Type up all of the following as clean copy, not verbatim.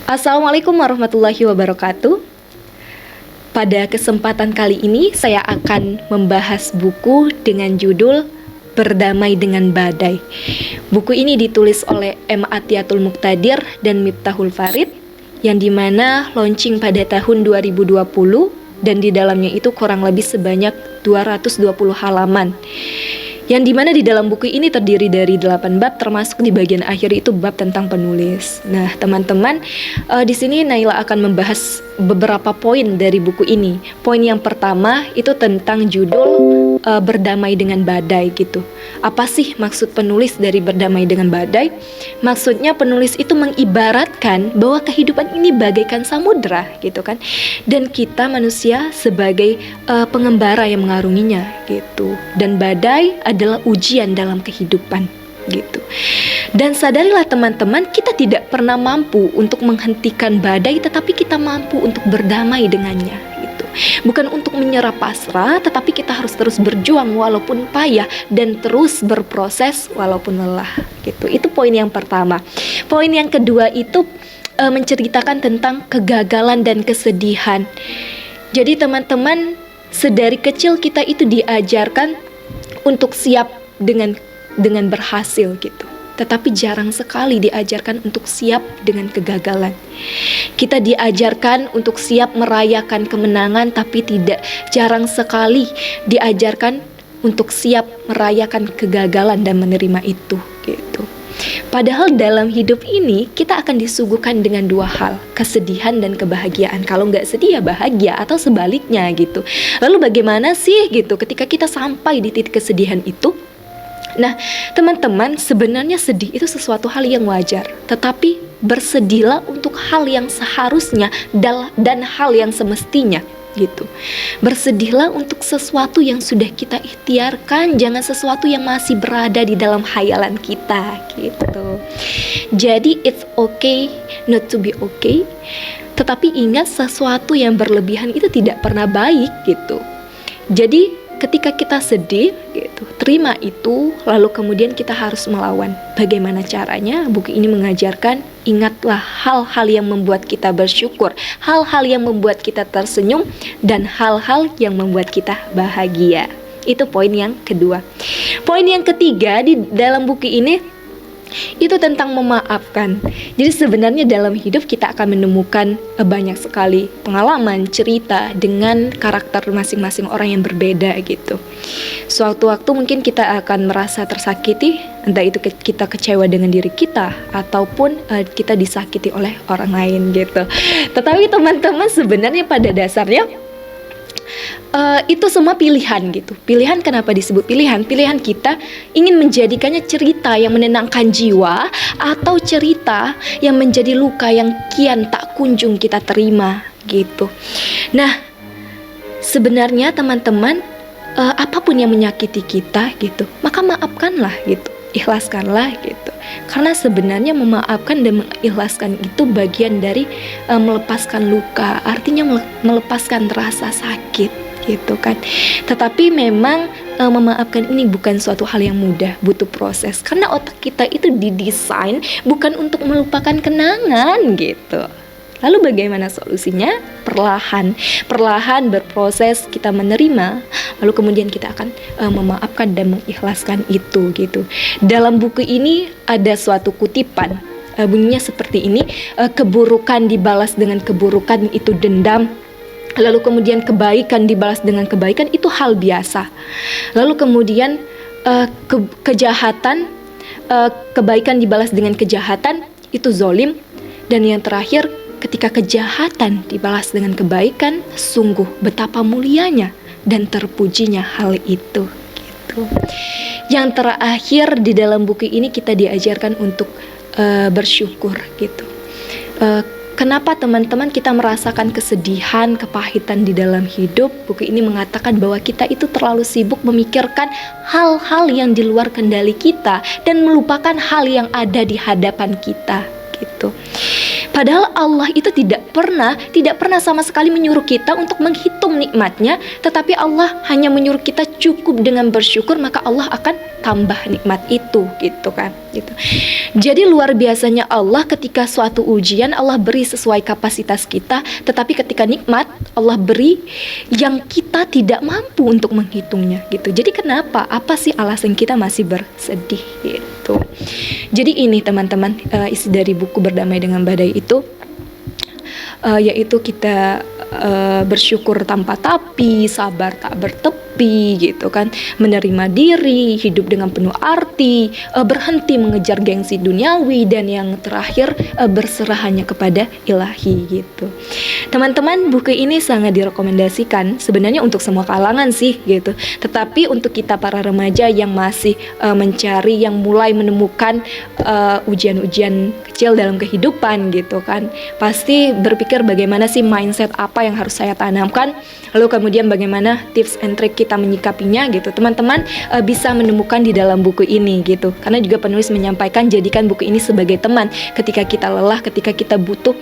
Assalamualaikum warahmatullahi wabarakatuh. Pada kesempatan kali ini saya akan membahas buku dengan judul Berdamai dengan Badai. Buku ini ditulis oleh M. Atiatul Muqtadir dan Miftahul Farid, yang dimana launching pada tahun 2020, dan di dalamnya itu kurang lebih sebanyak 220 halaman. Yang dimana di dalam buku ini terdiri dari 8 bab, termasuk di bagian akhir itu bab tentang penulis. Nah, teman-teman, di sini Naila akan membahas beberapa poin dari buku ini. Poin yang pertama itu tentang judul Berdamai dengan Badai gitu. Apa sih maksud penulis dari berdamai dengan badai? Maksudnya penulis itu mengibaratkan bahwa kehidupan ini bagaikan samudra gitu kan. Dan kita manusia sebagai pengembara yang mengarunginya gitu. Dan badai adalah ujian dalam kehidupan gitu. Dan sadarilah teman-teman, kita tidak pernah mampu untuk menghentikan badai, tetapi kita mampu untuk berdamai dengannya gitu. Bukan untuk menyerah pasrah, tetapi kita harus terus berjuang walaupun payah dan terus berproses walaupun lelah gitu. Itu poin yang pertama. Poin yang kedua itu menceritakan tentang kegagalan dan kesedihan. Jadi teman-teman, sedari kecil kita itu diajarkan untuk siap dengan berhasil gitu. Tetapi jarang sekali diajarkan untuk siap dengan kegagalan. Kita diajarkan untuk siap merayakan kemenangan, tapi jarang sekali diajarkan untuk siap merayakan kegagalan dan menerima itu gitu. Padahal dalam hidup ini kita akan disuguhkan dengan dua hal, kesedihan dan kebahagiaan. Kalau nggak sedih ya bahagia, atau sebaliknya gitu. Lalu bagaimana sih gitu ketika kita sampai di titik kesedihan itu? Nah, teman-teman, sebenarnya sedih itu sesuatu hal yang wajar, tetapi bersedihlah untuk hal yang seharusnya dan hal yang semestinya gitu. Bersedihlah untuk sesuatu yang sudah kita ikhtiarkan, jangan sesuatu yang masih berada di dalam khayalan kita gitu. Jadi it's okay not to be okay, tetapi ingat sesuatu yang berlebihan itu tidak pernah baik gitu. Jadi ketika kita sedih gitu, terima itu, lalu kemudian kita harus melawan. Bagaimana caranya? Buku ini mengajarkan, ingatlah hal-hal yang membuat kita bersyukur, hal-hal yang membuat kita tersenyum, dan hal-hal yang membuat kita bahagia. Itu poin yang kedua. Poin yang ketiga di dalam buku ini itu tentang memaafkan. Jadi sebenarnya dalam hidup kita akan menemukan banyak sekali pengalaman, cerita dengan karakter masing-masing orang yang berbeda gitu. Suatu waktu mungkin kita akan merasa tersakiti, entah itu kita kecewa dengan diri kita ataupun kita disakiti oleh orang lain gitu. Tetapi teman-teman, sebenarnya pada dasarnya itu semua pilihan gitu. Pilihan, kenapa disebut pilihan? Pilihan kita ingin menjadikannya cerita yang menenangkan jiwa, atau cerita yang menjadi luka yang kian tak kunjung kita terima gitu. Nah, sebenarnya teman-teman, apapun yang menyakiti kita gitu, maka maafkanlah gitu, ikhlaskanlah gitu. Karena sebenarnya memaafkan dan mengikhlaskan itu bagian dari melepaskan luka, artinya melepaskan rasa sakit gitu kan. Tetapi memang memaafkan ini bukan suatu hal yang mudah, butuh proses. Karena otak kita itu didesain bukan untuk melupakan kenangan gitu. Lalu bagaimana solusinya? Perlahan berproses, kita menerima, lalu kemudian kita akan memaafkan dan mengikhlaskan itu gitu. Dalam buku ini ada suatu kutipan, bunyinya seperti ini, keburukan dibalas dengan keburukan itu dendam. Lalu kemudian kebaikan dibalas dengan kebaikan itu hal biasa. Lalu kemudian kebaikan dibalas dengan kejahatan itu zolim. Dan yang terakhir, ketika kejahatan dibalas dengan kebaikan, sungguh betapa mulianya dan terpujinya hal itu gitu. Yang terakhir, di dalam buku ini kita diajarkan untuk bersyukur gitu. Kenapa teman-teman kita merasakan kesedihan, kepahitan di dalam hidup? Buku ini mengatakan bahwa kita itu terlalu sibuk memikirkan hal-hal yang di luar kendali kita dan melupakan hal yang ada di hadapan kita gitu. Padahal Allah itu tidak pernah sama sekali menyuruh kita untuk menghitung nikmatnya, tetapi Allah hanya menyuruh kita cukup dengan bersyukur, maka Allah akan tambah nikmat itu, gitu kan, gitu. Jadi luar biasanya Allah, ketika suatu ujian Allah beri sesuai kapasitas kita, tetapi ketika nikmat Allah beri yang kita tidak mampu untuk menghitungnya, gitu. Jadi kenapa? Apa sih alasan kita masih bersedih, gitu. Jadi ini teman-teman, isi dari buku Berdamai dengan Badai itu, yaitu kita bersyukur tanpa tapi, sabar tak bertepi, gitu kan, menerima diri, hidup dengan penuh arti, berhenti mengejar gengsi duniawi, dan yang terakhir berserah hanya kepada ilahi, gitu. Teman-teman, buku ini sangat direkomendasikan sebenarnya untuk semua kalangan sih, gitu. Tetapi untuk kita para remaja yang masih mencari, yang mulai menemukan ujian-ujian kecil dalam kehidupan, gitu kan, pasti berpikir bagaimana sih mindset apa yang harus saya tanamkan, lalu kemudian bagaimana tips and trick kita menyikapinya, gitu. Teman-teman bisa menemukan di dalam buku ini, gitu. Karena juga penulis menyampaikan, jadikan buku ini sebagai teman ketika kita lelah, ketika kita butuh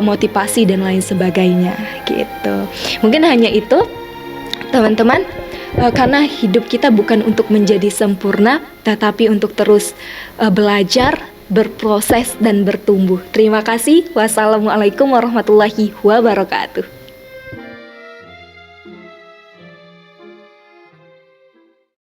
motivasi dan lain sebagainya, gitu. Mungkin hanya itu teman-teman, karena hidup kita bukan untuk menjadi sempurna, tetapi untuk terus belajar, berproses, dan bertumbuh. Terima kasih. Wassalamualaikum warahmatullahi wabarakatuh.